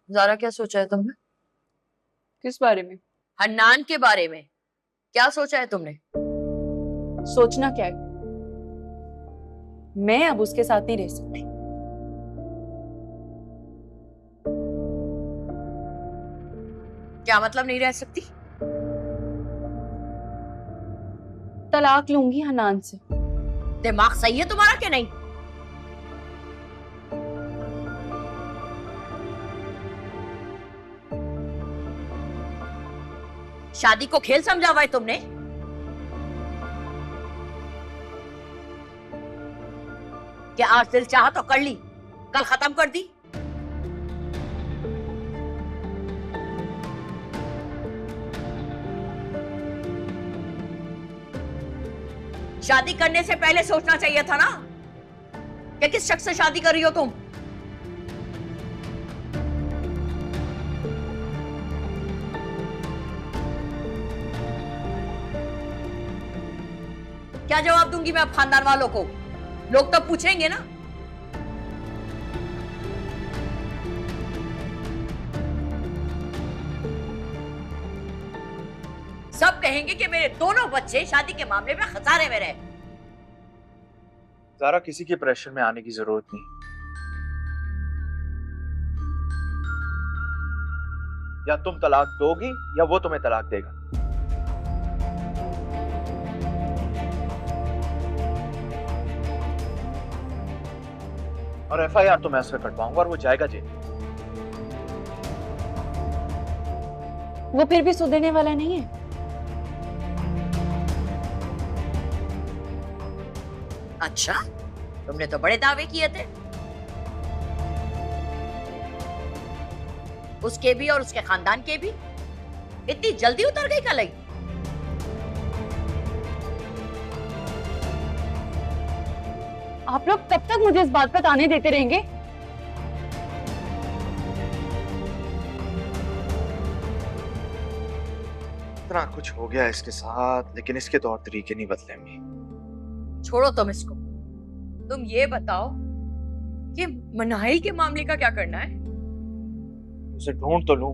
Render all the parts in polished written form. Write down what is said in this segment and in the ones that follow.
ज़ारा, क्या सोचा है तुमने? किस बारे में? हन्नान के बारे में। क्या सोचा है तुमने? सोचना क्या है? मैं अब उसके साथ नहीं रह सकती। क्या मतलब नहीं रह सकती? तलाक लूंगी हनान से। दिमाग सही है तुम्हारा कि नहीं? शादी को खेल समझा हुआ है तुमने? क्या आज दिल चाहा तो कर ली, कल खत्म कर दी? शादी करने से पहले सोचना चाहिए था ना कि किस शख्स से शादी कर रही हो तुम। क्या जवाब दूंगी मैं अब खानदान वालों को? लोग तो पूछेंगे ना। सब कहेंगे कि मेरे दोनों बच्चे शादी के मामले में खसारे में रहे। ज़ारा, किसी के प्रेशर में आने की जरूरत नहीं। या तुम तलाक दोगी या वो तुम्हें तलाक देगा। और एफआईआर तो मैं उससे कटवाऊंगा और वो जाएगा जेल। वो फिर भी सुधरने वाला नहीं है। अच्छा, तुमने तो बड़े दावे किए थे। उसके भी और उसके खानदान के भी। इतनी जल्दी उतर गई कलई? आप लोग कब तक मुझे इस बात पर ताने देते रहेंगे? इतना कुछ हो गया इसके साथ, लेकिन इसके तौर तरीके नहीं बदलेंगे। छोड़ो तुम इसको। तुम ये बताओ कि मनाहिल के मामले का क्या करना है? उसे ढूंढ तो लूं,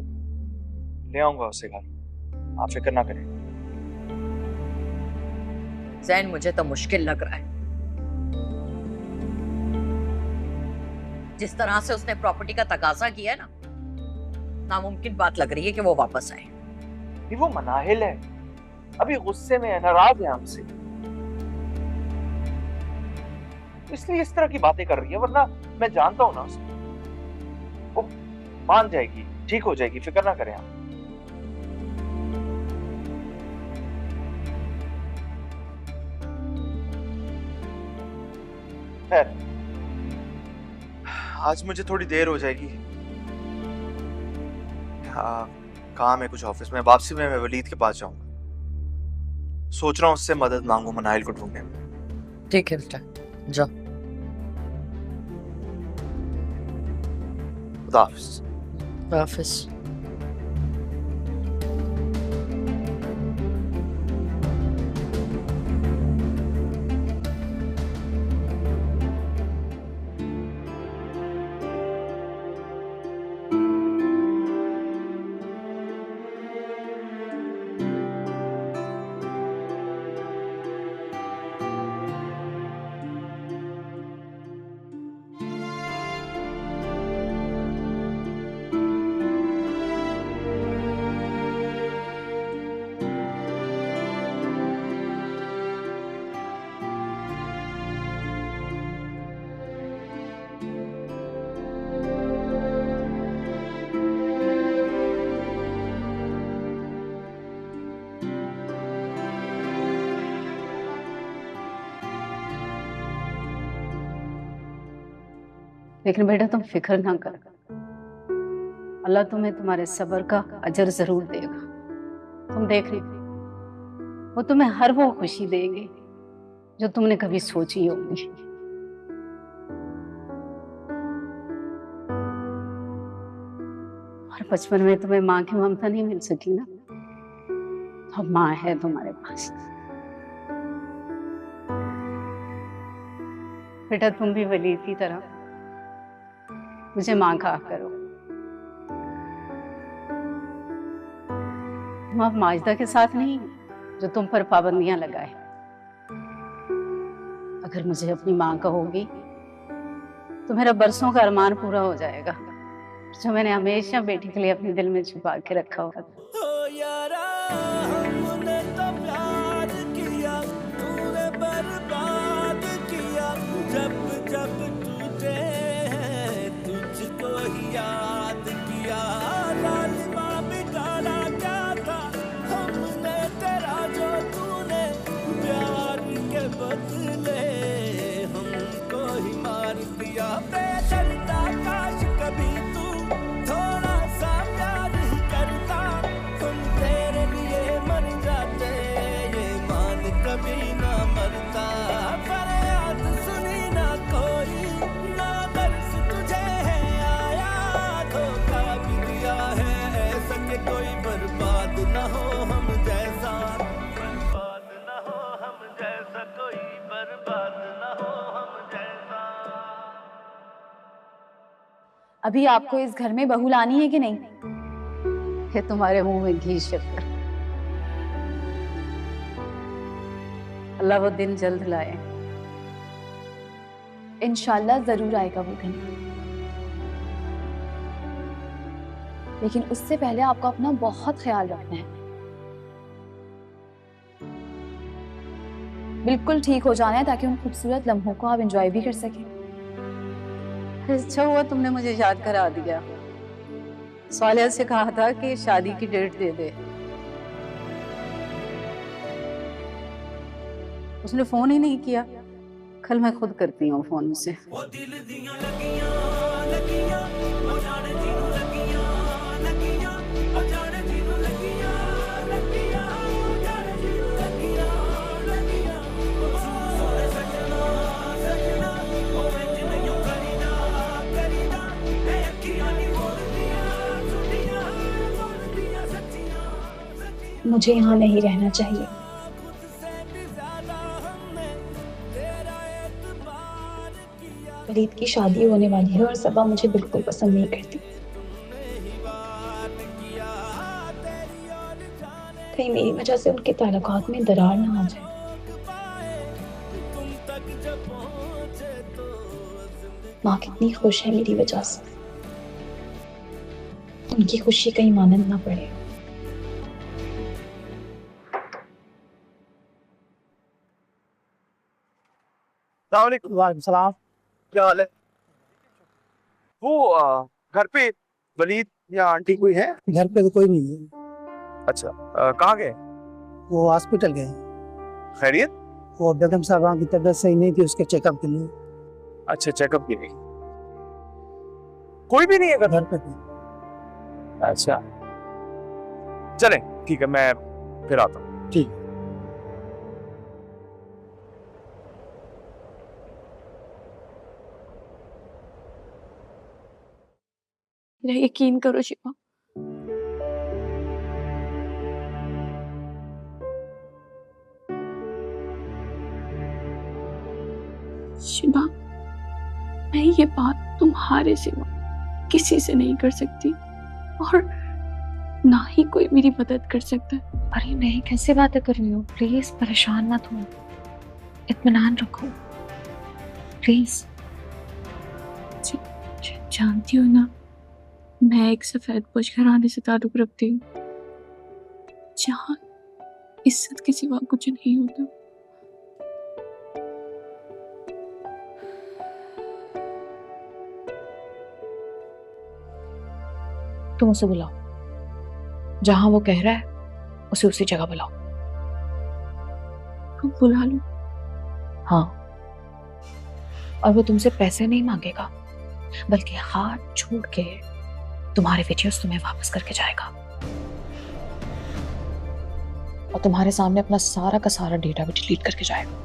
ले आऊंगा उसे घर। आप फिक्र ना करें। जैन, मुझे तो मुश्किल लग रहा है। जिस तरह से उसने प्रॉपर्टी का तकाजा किया है ना, नामुमकिन बात लग रही है कि वो वापस आए। वो मनाहिल है, अभी गुस्से में है, नाराज है हमसे, इसलिए इस तरह की बातें कर रही है। वरना मैं जानता हूं ना उसे, वो मान जाएगी, ठीक हो जाएगी, फिक्र ना करें आप। खैर, आज मुझे थोड़ी देर हो जाएगी। हाँ, काम है कुछ ऑफिस में। वापसी में मैं वलीद के पास जाऊंगा। सोच रहा हूँ उससे मदद मांगू मनाहिल को ढूंढने में। ठीक है बेटा, जाओ। खुदा हाफिज। हाफिज। लेकिन बेटा तुम फिक्र ना कर, अल्लाह तुम्हें तुम्हारे सब्र का अजर जरूर देगा। तुम देख रही, वो तुम्हें हर वो खुशी देंगे जो तुमने कभी सोची होगी। और बचपन में तुम्हें माँ की ममता नहीं मिल सकी ना, अब माँ है तुम्हारे पास। बेटा तुम भी वलीद की तरह मुझे माँ कहा करो। तुम अब माजिदा के साथ नहीं जो तुम पर पाबंदियां लगाए। अगर मुझे अपनी माँ कहोगी तो मेरा बरसों का अरमान पूरा हो जाएगा जो मैंने हमेशा बेटी के लिए अपने दिल में छुपा के रखा हुआ था। हमने तो प्यार किया, तूने बर्बाद किया। जब जब टूटे हैं तुझको ही याद किया। लालिमा बिगाड़ा क्या था हमने तेरा जो तूने प्यार के बदले हमको ही मार दिया। बेदर्दा काश कभी तू थोड़ा सा प्यार ही करता, हम तेरे लिए मर जाते, ये मान कभी ना मरता। पर याद सुनी ना कोई, ना दर्द तुझे है आया। धोखा भी दिया है ऐसा कि कोई बर्बाद ना हो हम जैसा। बर्बाद ना हो हम जैसा, कोई बर्बाद ना हो हम जैसा। अभी आपको इस घर में बहू लानी है कि नहीं? ये तुम्हारे मुंह में घी शक्कर। अल्लाह वो दिन जल्द लाए। इंशाल्लाह जरूर आएगा वो दिन, लेकिन उससे पहले आपको अपना बहुत ख्याल रखना है। बिल्कुल ठीक हो जाना है ताकि उन खूबसूरत लम्हों को आप एंजॉय भी कर सकें। अच्छा हुआ तुमने मुझे याद करा दिया। सालिया से कहा था कि शादी की डेट दे दे, उसने फोन ही नहीं किया। कल मैं खुद करती हूँ फोन उसे। वो दिल दियां लगियां लगियां, ओ जाने जिन्नू लगियां लगियां, ओ जाने जिन्नू लगियां लगियां, ओ जाने जिन्नू लगियां लगियां। सोने सजना सजना, ओ इंज नहीं करीदा करीदा, ए अखियां नी बोलदियां झूठियां, बोलदियां सच्चियां सच्चियां। मुझे यहाँ नहीं रहना चाहिए। फरीद की शादी होने वाली है और सबा मुझे बिल्कुल पसंद नहीं करती। कहीं मेरी वजह से उनके ताल्लुकात में दरार ना आ जाए। माँ कितनी खुश है मेरी वजह से, उनकी खुशी कहीं मानंद ना पड़े। वालेकुम सलाम। क्या हाल है? वो घर पे वलीद या आंटी कोई है? घर पे तो कोई नहीं है। अच्छा, कहाँ गए? वो हॉस्पिटल गए। खैरियत? वो बेगम साहबा की तबीयत सही नहीं थी, उसके चेकअप के लिए। अच्छा, चेकअप के लिए। कोई भी नहीं है घर पे भी। अच्छा, चले ठीक है, मैं फिर आता हूँ। ठीक। मेरा यकीन करो शिवा, शिवा, मैं ये बात तुम्हारे सिवा किसी से नहीं कर सकती और ना ही कोई मेरी मदद कर सकता है। अरे नहीं, कैसे बातें कर रही हो? प्लीज परेशान मत हो, इत्मीनान रखो प्लीज। जानती हो ना, मैं एक सफेद पोश घराने से ताल्लुक रखती हूँ जहाँ इज्जत के सिवा कुछ नहीं होता। तुम उसे बुलाओ, जहां वो कह रहा है उसे उसी जगह बुलाओ। अब बुला लो। हाँ, और वो तुमसे पैसे नहीं मांगेगा, बल्कि हाथ जोड़ के तुम्हारे वीडियोस तुम्हें वापस करके जाएगा और तुम्हारे सामने अपना सारा का सारा डेटा भी डिलीट करके जाएगा।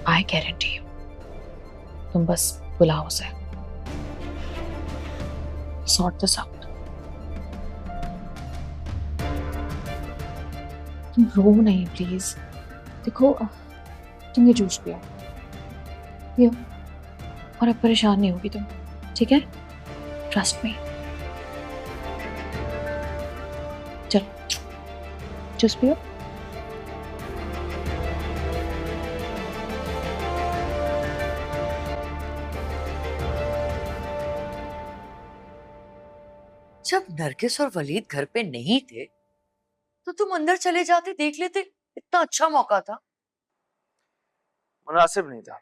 I guarantee you. तुम बस बुलाओ उसे। Sort this out. तुम रो नहीं प्लीज। देखो, तुम ये जूस पियो और अब परेशान नहीं होगी तुम, ठीक है? Trust me. चलो। जूस पियो। जब नरगिस और वलीद घर पे नहीं थे तो तुम अंदर चले जाते, देख लेते, इतना अच्छा मौका था। मुनासिब नहीं था।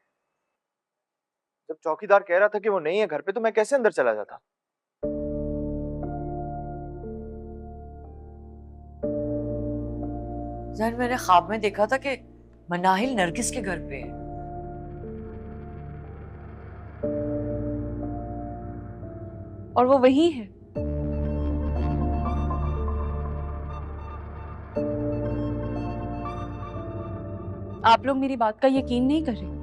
जब चौकीदार कह रहा था कि वो नहीं है घर पे तो मैं कैसे अंदर चला जाता। जहन मैंने ख्वाब में देखा था कि मनाहिल नरगिस के घर पे है। और वो वही है। आप लोग मेरी बात का यकीन नहीं कर रहे,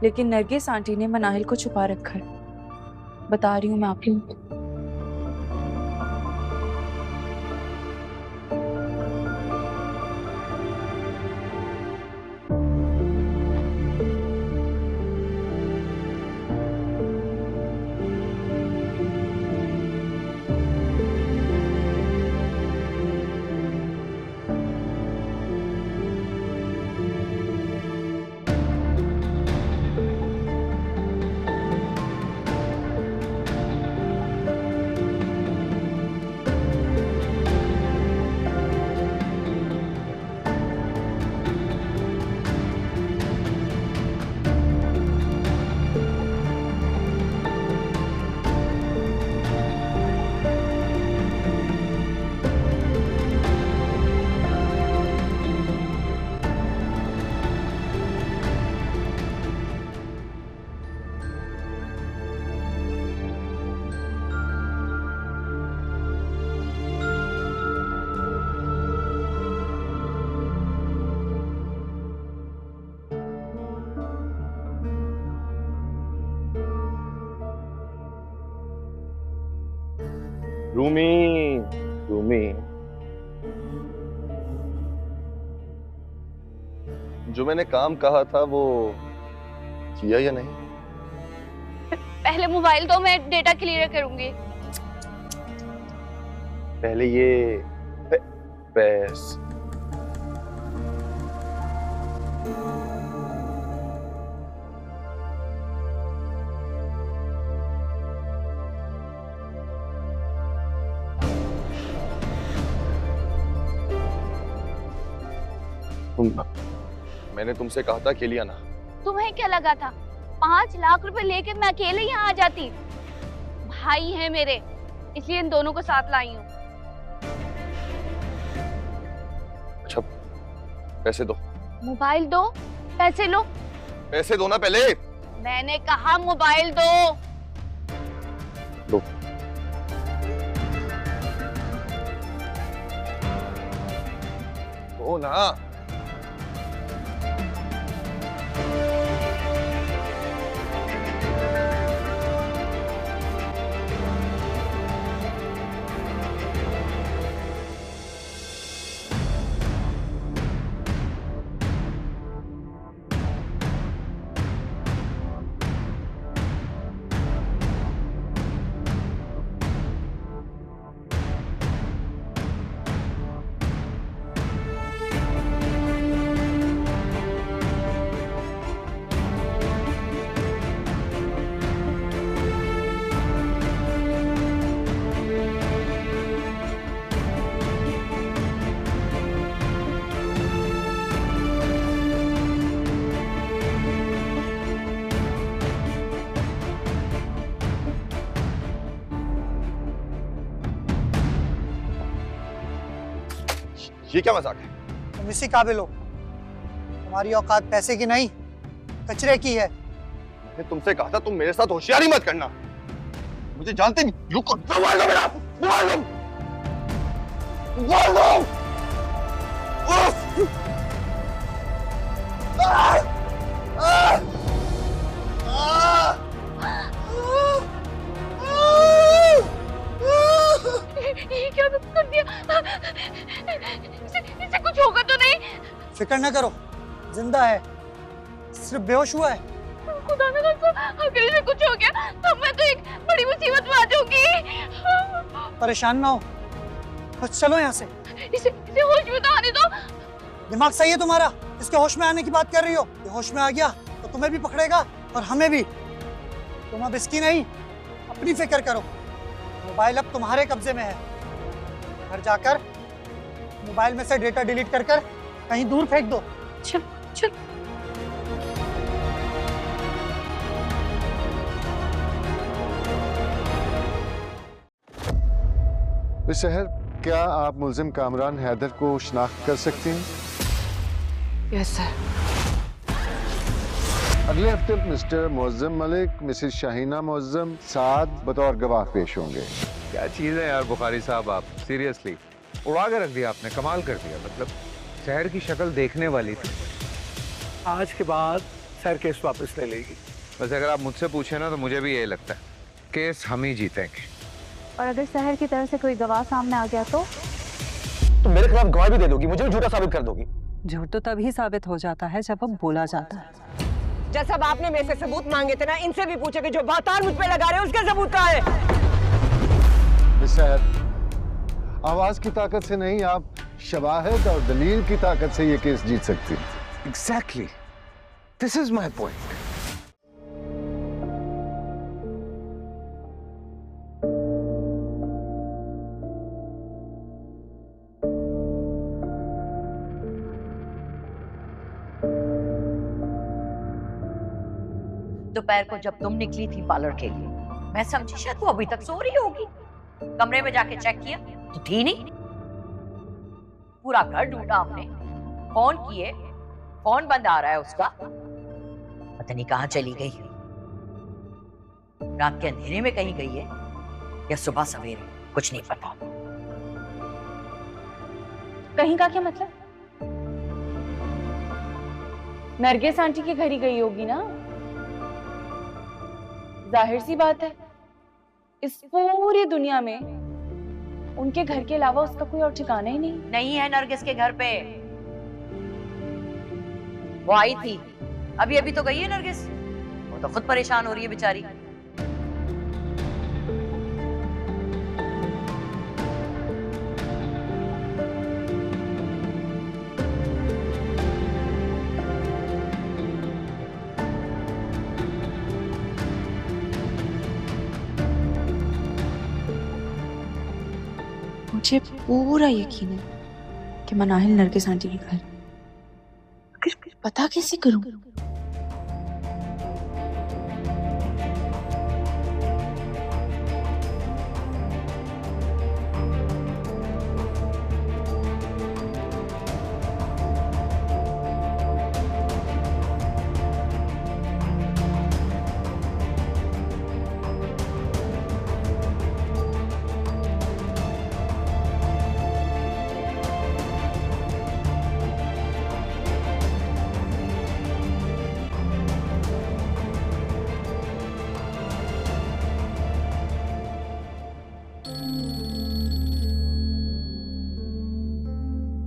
लेकिन नरगिस आंटी ने मनाहिल को छुपा रखा है। बता रही हूँ मैं आप लोगों को। रूमी, रूमी, जो मैंने काम कहा था वो किया या नहीं? पहले मोबाइल दो, मैं डेटा क्लियर करूंगी। पहले ये पैस। मैंने तुमसे कहा था अकेली आना। तुम्हें क्या लगा था 5 लाख रुपए लेके मैं अकेले यहाँ आ जाती? भाई है मेरे, इसलिए इन दोनों को साथ लाई हूँ। अच्छा, पैसे दो। मोबाइल दो, पैसे लो। पैसे दो ना पहले। मैंने कहा मोबाइल दो। दो। दो ना। ये क्या मजाक है? तुम इसी काबिल हो। तुम्हारी औकात पैसे की नहीं, कचरे की है। मैंने तुमसे कहा था तुम मेरे साथ होशियारी मत करना। मुझे जानते नहीं। रुको, मोबाइल दो मेरा, मोबाइल दो, मोबाइल दो। ये क्या कर दिया? इसे कुछ होगा तो नहीं? फिक्र न करो, जिंदा है, सिर्फ बेहोश हुआ है। खुदा न खास्ता, अगर इसे कुछ हो गया तो मैं तो एक बड़ी मुसीबत में आ जाऊंगी। परेशान ना हो, बस चलो यहाँ से। इसे होश में तो आने दो। दिमाग सही है तुम्हारा? इसके होश में आने की बात कर रही हो? ये होश में आ गया तो तुम्हें भी पकड़ेगा और हमें भी। तुम अब इसकी नहीं, अपनी फिक्र करो। मोबाइल अब तुम्हारे कब्जे में है। घर जाकर मोबाइल में से डेटा डिलीट कर कहीं दूर फेंक दो। चल चल। शहर, क्या आप मुल्जिम कामरान हैदर को शिनाख्त कर सकती हैं? Yes sir. अगले हफ्ते मिस्टर मुअज्जम मलिक, मिसेस शाहीना मुअज्जम साद बतौर गवाह पेश होंगे। क्या चीज़ है यार बुखारी साहब, आप सीरियसली उड़ा के रख दिया आपने, कमाल कर दिया। मतलब शहर की शक्ल देखने वाली थी। आज के बाद सर केस वापस ले लेगी। वैसे अगर आप मुझसे पूछे ना तो मुझे भी यही लगता है, केस हम ही जीतेंगे। और अगर शहर की तरफ से कोई गवाह सामने आ गया तो मेरे खिलाफ गवाही भी दे दोगी, मुझे भी झूठा साबित कर दोगी। झूठ तो तभी साबित हो जाता है जब अब बोला जाता है। जैसा आपने मेरे से सबूत मांगे थे ना, इनसे भी पूछे कि जो बातार मुझ पे लगा रहे हैं उसका सबूत कहाँ है? आवाज की ताकत से नहीं, आप शवाहिद और दलील की ताकत से ये केस जीत सकती हैं। Exactly, this is my point. दोपहर को जब तुम निकली थी पार्लर के लिए, मैं समझी शायद वो अभी तक सो रही होगी। कमरे में जाके चेक किया तो थी नहीं। पूरा घर ढूंढा हमने, फोन किए, फोन बंद आ रहा है उसका, पता नहीं कहाँ चली गई। रात के अंधेरे में कहीं गई है या सुबह सवेरे, कुछ नहीं पता। कहीं का क्या मतलब? नरगिस आंटी के घर ही गई होगी ना। जाहिर सी बात है, इस पूरी दुनिया में उनके घर के अलावा उसका कोई और ठिकाना ही नहीं है। नरगिस के घर पे वो आई थी, अभी अभी तो गई है नरगिस। वो तो खुद परेशान हो रही है बेचारी। मुझे पूरा यकीन है कि मनाहिल नरगिस आंटी के घर। फिर पता कैसे करूं?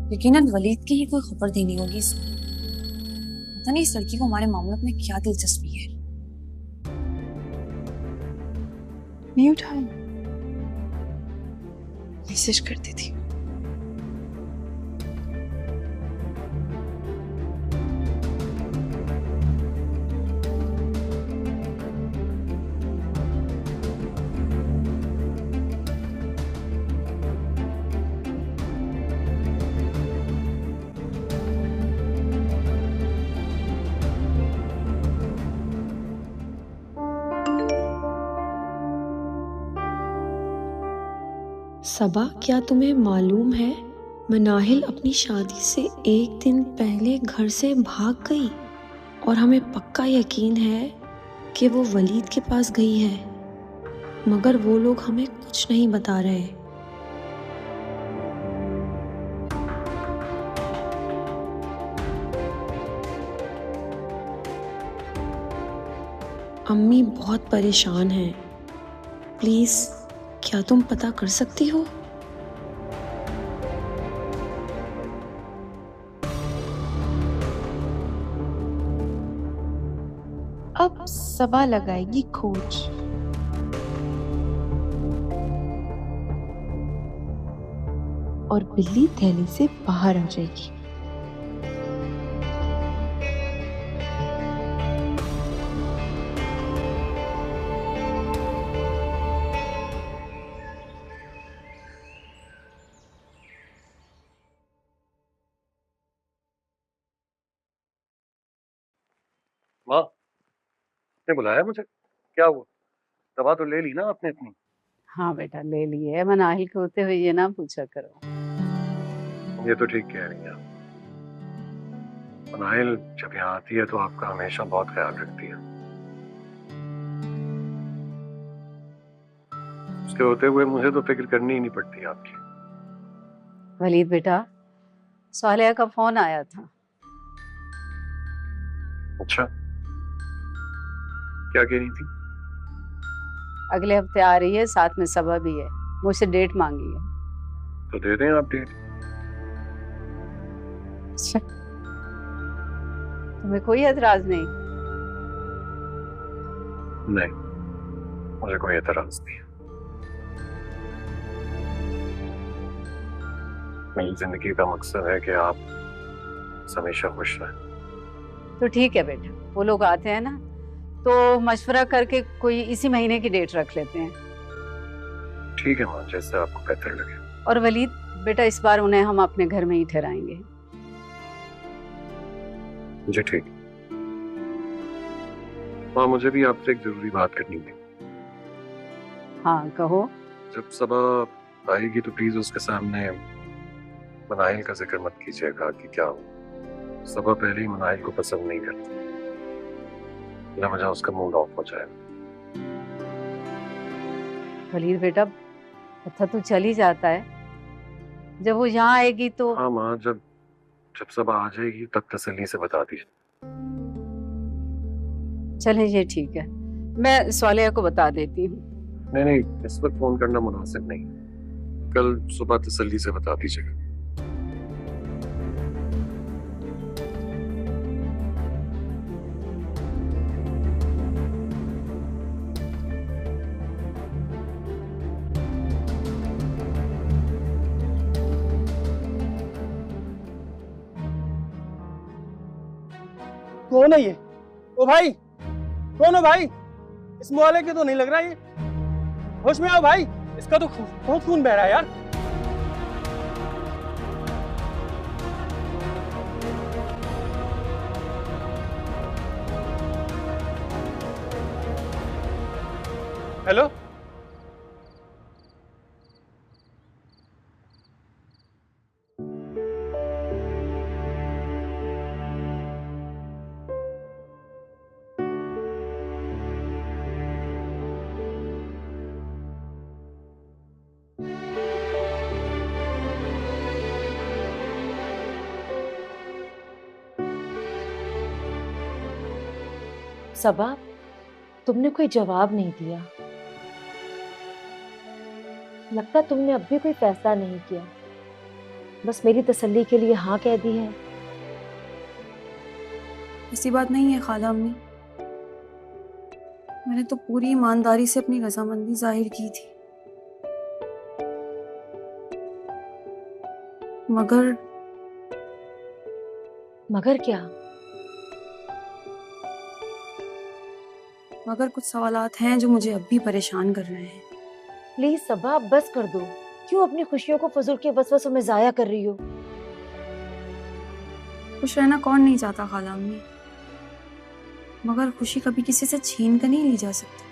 यकीनन वलीद की ही कोई खबर देनी होगी इसको। पता नहीं इस लड़की को हमारे मामलों में क्या दिलचस्पी है। नहीं उठाया, मैसेज करती थी। सबा, क्या तुम्हें मालूम है मनाहिल अपनी शादी से एक दिन पहले घर से भाग गई और हमें पक्का यकीन है कि वो वलीद के पास गई है, मगर वो लोग हमें कुछ नहीं बता रहे। अम्मी बहुत परेशान हैं। प्लीज क्या तुम पता कर सकती हो? अब सबा लगाएगी खोज। और बिल्ली थैली से बाहर आ जाएगी। माँ, आपने बुलाया मुझे? क्या हुआ? दवा तो ले ली ना आपने इतनी? हाँ बेटा ले लिए, मनाहिल के होते हुए ये ना पूछा करो। ये तो ठीक कह रही हैं आप। मनाहिल जब यहाँ आती है तो आपका हमेशा बहुत ख्याल रखती है। उसके होते हुए मुझे तो फिक्र करनी ही नहीं पड़ती आपकी। वलीद बेटा, सालिया का फोन आया था। अच्छा, क्या कह रही थी? अगले हफ्ते आ रही है, साथ में सबा भी है, मुझसे डेट मांगी है। तो दे दें आप डेट। अच्छा, तुम्हें कोई एतराज नहीं? नहीं, मुझे कोई एतराज नहीं है। मेरी जिंदगी का मकसद है कि आप हमेशा खुश रहें। तो ठीक है बेटा, वो लोग आते हैं ना तो मशवरा करके कोई इसी महीने की डेट रख लेते हैं। ठीक है माँ, जैसे आपको बेहतर लगे। और वलीद बेटा, इस बार उन्हें हम अपने घर में ही ठहराएंगे। जी ठीक। माँ, मुझे भी आपसे एक जरूरी बात करनी थी। हाँ कहो। जब सबा आएगी तो प्लीज उसके सामने मनाहिल का जिक्र मत कीजिएगा कि क्या हो। सबा पहले ही मनाहिल को पसंद नहीं करती, बिना वजह उसका मूड ऑफ हो जाएगा। वलीद बेटा, पता तो चल ही जाता है, जब वो यहाँ आएगी तो। हाँ माँ, जब सबा आ जाएगी तब तसल्ली से बता दीजिए। चलें ये ठीक है, मैं सालिया को बता देती हूँ। नहीं, इस वक्त फोन करना मुनासिब नहीं, कल सुबह तसल्ली से बता दीजिएगा। कौन है ये? ओ भाई, कौन हो भाई? इस मुआले के तो नहीं लग रहा ये। होश में आओ भाई, इसका तो बहुत खून बह रहा है यार। हेलो, सबा, तुमने कोई जवाब नहीं दिया। लगता तुमने अब भी कोई फैसला नहीं किया, बस मेरी तसल्ली के लिए हाँ कह दी है। ऐसी बात नहीं है खाला अम्मी, मैंने तो पूरी ईमानदारी से अपनी रजामंदी जाहिर की थी, मगर क्या? मगर कुछ सवालात हैं जो मुझे अब भी परेशान कर रहे हैं। प्लीज सबा, बस कर दो। क्यों अपनी खुशियों को फजूल के वसवसों में जाया कर रही हो? खुश रहना कौन नहीं चाहता खाला अम्मी, मगर खुशी कभी किसी से छीन कर नहीं ली जा सकती।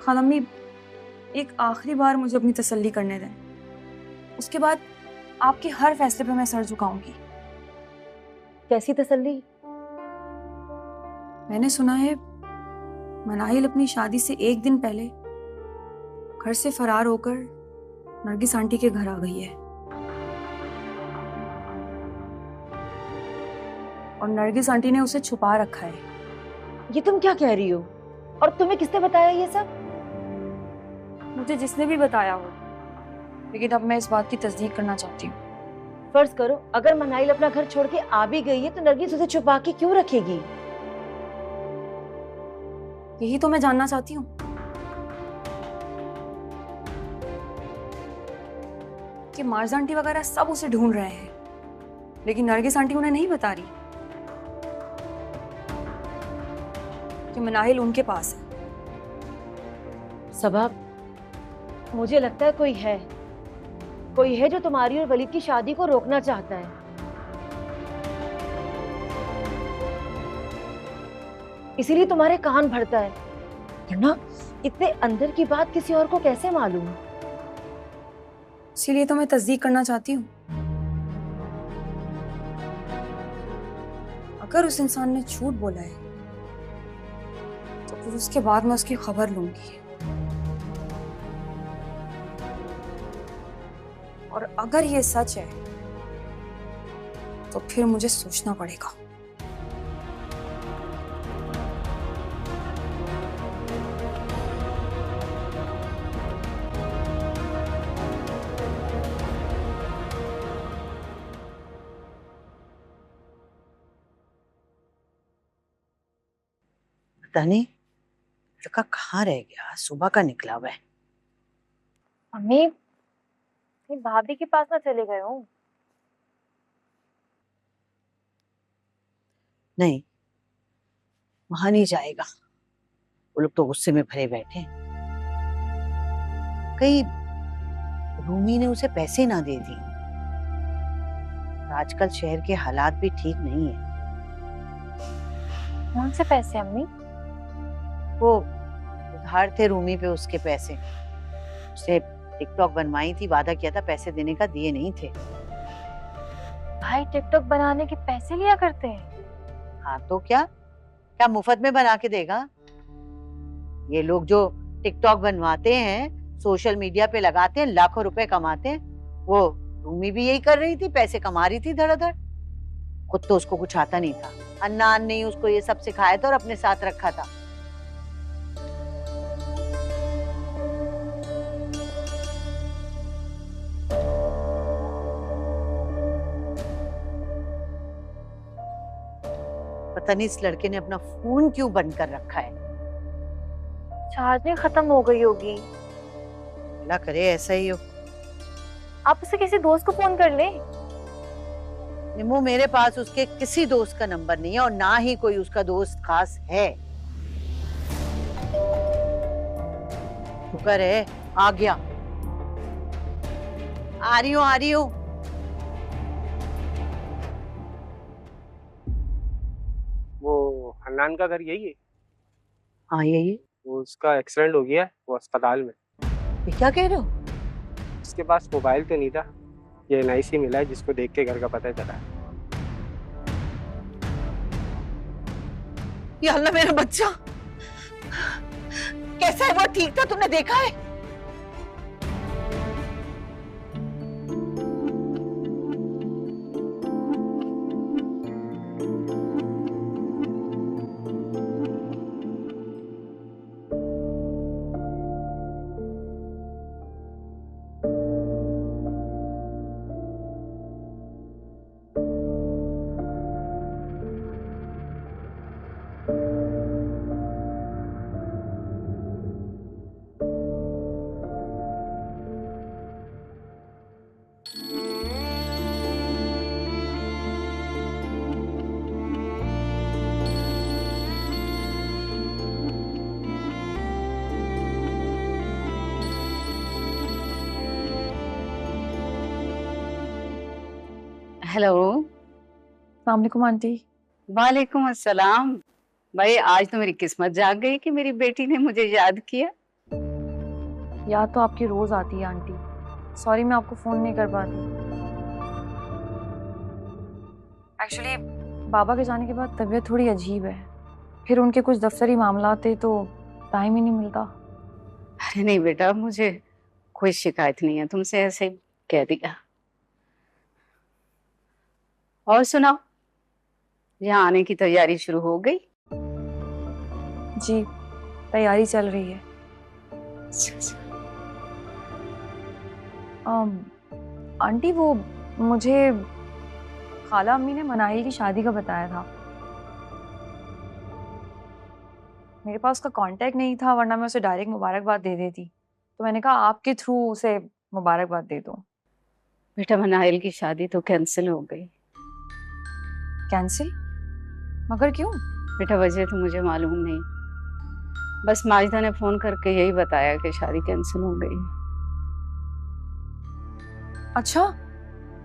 खाला अम्मी, एक आखिरी बार मुझे अपनी तसल्ली करने दें, उसके बाद आपके हर फैसले पर मैं सर झुकाऊंगी। कैसी तसल्ली? मैंने सुना है मनाहिल अपनी शादी से एक दिन पहले घर से फरार होकर नरगिस आंटी के घर आ गई है, और नरगिस आंटी ने उसे छुपा रखा है। ये तुम क्या कह रही हो? और तुम्हें किसने बताया ये सब? मुझे जिसने भी बताया हो, लेकिन अब मैं इस बात की तस्दीक करना चाहती हूँ। फर्ज करो अगर मनाहिल अपना घर छोड़ के आ भी गई है तो नरगिस उसे छुपा के क्यों रखेगी? यही तो मैं जानना चाहती हूँ कि मार्ज आंटी वगैरह सब उसे ढूंढ रहे हैं, लेकिन नरगिस आंटी उन्हें नहीं बता रही कि मनाहिल उनके पास है। सबा, मुझे लगता है कोई है जो तुम्हारी और वलीद की शादी को रोकना चाहता है। इसीलिए तुम्हारे कान भरता है, वरना इतने अंदर की बात किसी और को कैसे मालूम? इसीलिए तो मैं तस्दीक करना चाहती हूँ। अगर उस इंसान ने झूठ बोला है तो फिर उसके बाद मैं उसकी खबर लूंगी, और अगर ये सच है तो फिर मुझे सोचना पड़ेगा। पता नहीं लड़का कहाँ रह गया, सुबह का निकला हुआ है। मम्मी, भाभी के पास ना चले गए हो? नहीं, वहां नहीं जाएगा। वो लोग तो गुस्से में भरे बैठे हैं। कहीं रूमी ने उसे पैसे ना दे दिए। आजकल शहर के हालात भी ठीक नहीं है। कौन से पैसे अम्मी? वो उधार थे रूमी पे, उसके पैसे। उसे टिकटॉक बनवाई थी, वादा किया था पैसे देने का, दिए नहीं थे। भाई टिकटॉक बनाने के पैसे लिया करते हैं? हाँ तो क्या मुफ्त में बना के देगा? ये लोग जो टिकटॉक बनवाते हैं, सोशल मीडिया पे लगाते हैं, लाखों रुपए कमाते हैं। वो रूमी भी यही कर रही थी, पैसे कमा रही थी धड़ाधड़। खुद तो उसको कुछ आता नहीं था। अन्नान ने उसको ये सब सिखाया था और अपने साथ रखा था। पता नहीं इस लड़के ने अपना फोन क्यों बंद कर रखा है। चार्जिंग खत्म हो गई होगी। अल्लाह करे ऐसा ही हो। आप उसे किसी दोस्त को फोन कर ले। निम्मू, मेरे पास उसके किसी दोस्त का नंबर नहीं है और ना ही कोई उसका दोस्त खास है। शुक्र है आ गया। आ रही हूँ। वो हन्नान का घर यही है? हाँ यही है। वो उसका एक्सीडेंट हो गया है, वो अस्पताल में। ये क्या कह रहे हो? उसके पास मोबाइल तो नहीं था, ये NIC मिला है जिसको देख के घर का पता चला है। या अल्लाह, मेरा बच्चा कैसा है? वो ठीक था? तुमने देखा है? हेलो। अस्सलाम आंटी। वालेकुम अस्सलाम। भाई आज तो मेरी किस्मत जाग गई कि मेरी बेटी ने मुझे याद किया। याद तो आपकी रोज आती है आंटी। सॉरी मैं आपको फोन नहीं कर पाती। एक्चुअली बाबा के जाने के बाद तबीयत थोड़ी अजीब है, फिर उनके कुछ दफ्तरी मामला थे तो टाइम ही नहीं मिलता। अरे नहीं बेटा, मुझे कोई शिकायत नहीं है, तुमसे ऐसे ही कह दिया। और सुनाओ, यहाँ आने की तैयारी शुरू हो गई? जी तैयारी चल रही है। आंटी वो मुझे खाला अम्मी ने मनाहिल की शादी का बताया था। मेरे पास उसका कांटेक्ट नहीं था, वरना मैं उसे डायरेक्ट मुबारकबाद दे देती। तो मैंने कहा आपके थ्रू उसे मुबारकबाद दे दूं। बेटा मनाहिल की शादी तो कैंसिल हो गई। कैंसिल? मगर क्यों? बेटा वजह तो मुझे मालूम नहीं, बस माजिदा ने फोन करके यही बताया कि शादी कैंसिल हो गई। अच्छा,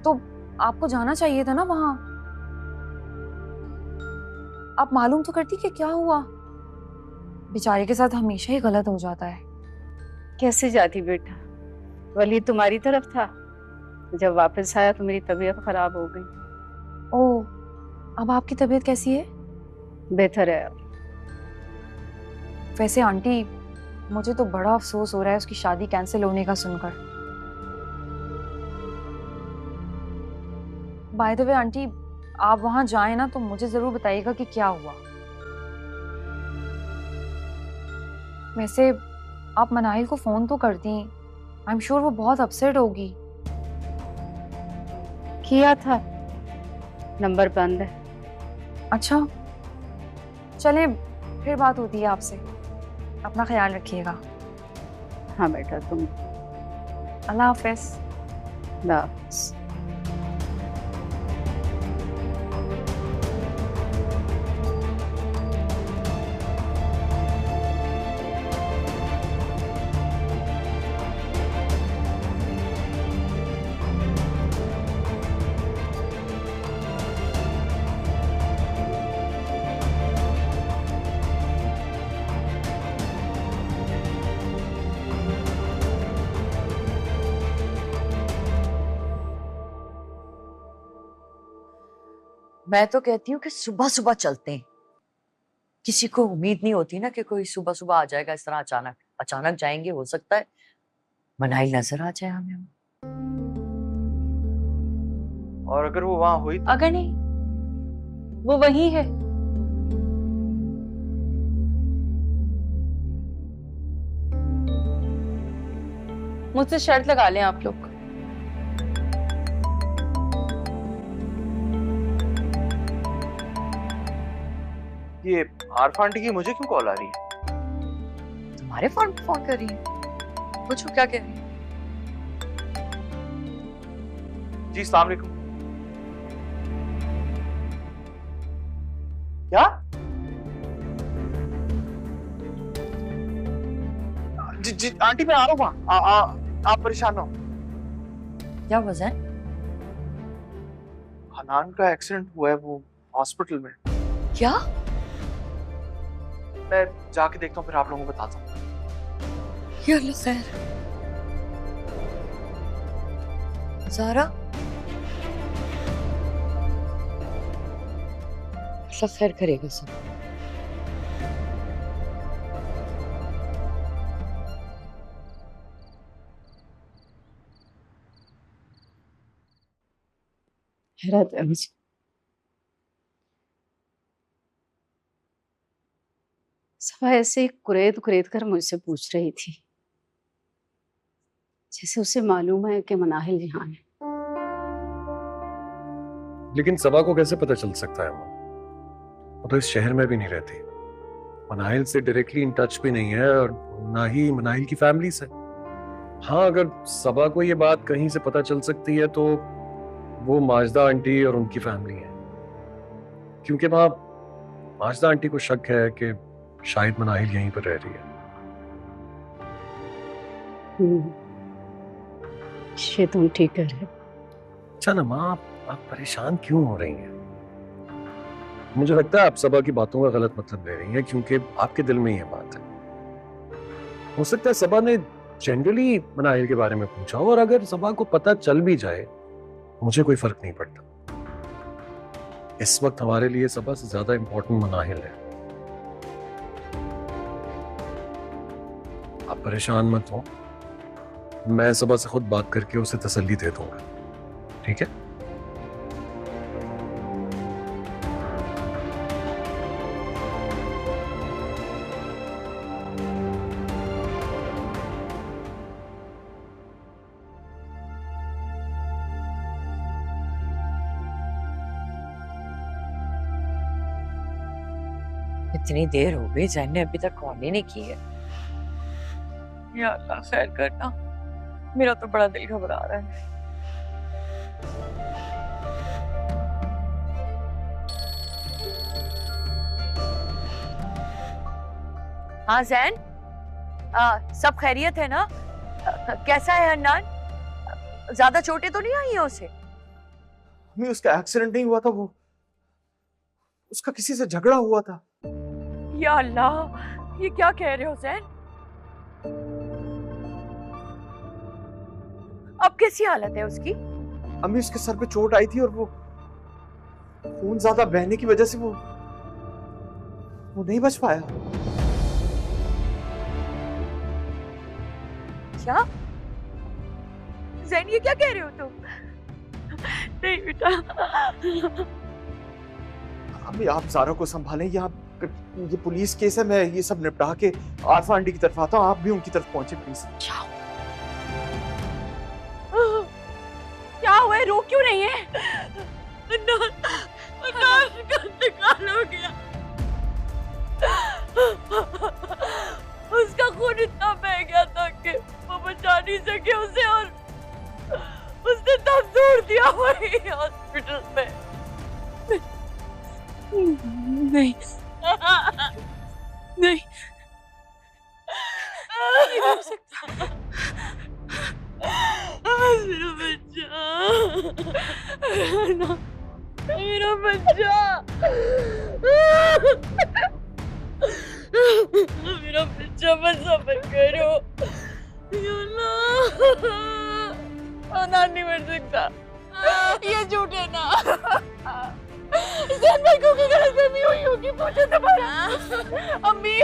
तो आपको जाना चाहिए था ना वहां। आप मालूम तो करती कि क्या हुआ। बेचारे के साथ हमेशा ही गलत हो जाता है। कैसे जाती बेटा, वली तुम्हारी तरफ था। जब वापस आया तो मेरी तबीयत खराब हो गई। ओह, अब आपकी तबीयत कैसी है? बेहतर है अब। वैसे आंटी, मुझे तो बड़ा अफसोस हो रहा है उसकी शादी कैंसिल होने का सुनकर। बाय द वे आंटी, आप वहां जाएं ना तो मुझे जरूर बताइएगा कि क्या हुआ। वैसे आप मनाहिल को फोन तो करती, आई एम श्योर वो बहुत अपसेट होगी। किया था, नंबर बंद है। अच्छा, चले फिर बात होती है आपसे। अपना ख्याल रखिएगा। हाँ बेटा, तुम। अल्लाह हाफिज। अल्लाह हाफिज। मैं तो कहती हूँ कि सुबह सुबह चलते हैं। किसी को उम्मीद नहीं होती ना कि कोई सुबह सुबह आ जाएगा इस तरह अचानक। अचानक जाएंगे, हो सकता है मनाहिल नजर आ जाए हमें। और अगर वो वहां हुई तो? अगर नहीं, वो वही है। मुझसे शर्त लगा लें आप लोग। ये आरफा आंटी की मुझे क्यों कॉल आ रही है? तुम्हारे फोन पे फोन कर रही है? पूछो क्या कह रही है। जी अस्सलाम वालेकुम। क्या? जी जी आंटी, मैं आ रहा हूँ वहां। आप परेशान ना हो। क्या वजह? हनान का एक्सीडेंट हुआ है, वो हॉस्पिटल में। क्या? मैं जाके देखता हूँ, फिर आप लोगों को बताता हूँ। या अल्लाह खैर। ज़ारा, अल्लाह खैर करेगा सब। हैरत है मुझे। सफा ऐसे कुरेद कुरेद कर मुझसे पूछ रही थी, जैसे उसे मालूम है कि मनाहिल यहाँ है। लेकिन सबा को कैसे पता चल सकता है? वो तो इस शहर में भी नहीं रहती, मनाहिल से डायरेक्टली इन टच भी नहीं है, और ना ही मनाहिल की फैमिली से। हाँ, अगर सबा को ये बात कहीं से पता चल सकती है तो वो माजिदा आंटी और उनकी फैमिली है, क्योंकि वहां माजिदा आंटी को शक है कि शायद मनाहिल यहीं पर रह रही है। ये तुम ठीक कह रहे हो। अच्छा ना माँ, आप परेशान क्यों हो रही हैं? मुझे लगता है आप सबा की बातों का गलत मतलब ले रही हैं, क्योंकि आपके दिल में ये बात है। हो सकता है सबा ने जनरली मनाहिल के बारे में पूछा हो, और अगर सबा को पता चल भी जाए मुझे कोई फर्क नहीं पड़ता। इस वक्त हमारे लिए सबा से ज्यादा इंपॉर्टेंट मनाहिल है। आप परेशान मत हो, मैं सबा से खुद बात करके उसे तसल्ली दे दूंगा, ठीक है? इतनी देर हो गई, जैन ने अभी तक कॉल ही नहीं की है। या अल्लाह खैर करना, मेरा तो बड़ा दिल घबरा रहा है। हाँ जैन, सब खैरियत है ना? कैसा है हन्नान? ज्यादा चोटें तो नहीं आई है उसे? मम्मी उसका एक्सीडेंट नहीं हुआ था, वो उसका किसी से झगड़ा हुआ था। या अल्लाह, ये क्या कह रहे हो जैन? अब कैसी हालत है उसकी? अम्मी उसके सर पे चोट आई थी और वो खून ज्यादा बहने की वजह से वो नहीं बच पाया। क्या जैन, ये क्या कह रहे हो तुम? नहीं बेटा। अम्मी आप ज़ारा को संभालें, यहाँ ये पुलिस केस है, मैं ये सब निपटा के आरफा आंटी की तरफ आता हूँ, आप भी उनकी तरफ पहुंचे प्लीज। क्या हुआ है, रो क्यों नहीं है? इंतकाल हो गया। उसका खून इतना बह गया था कि वो बचा नहीं सके उसे, और उसने दम तोड़ दिया वही हॉस्पिटल में। नहीं नहीं, नहीं हो सकता। मेरा बच्चा, मेरा बच्चा, मेरा बच्चा, मत सब्र करो। नहीं मर सकता, ये झूठ है ना। जैन भाई को की गलतफहमी हुई होगी, पूछो तुम्हारा अम्मी।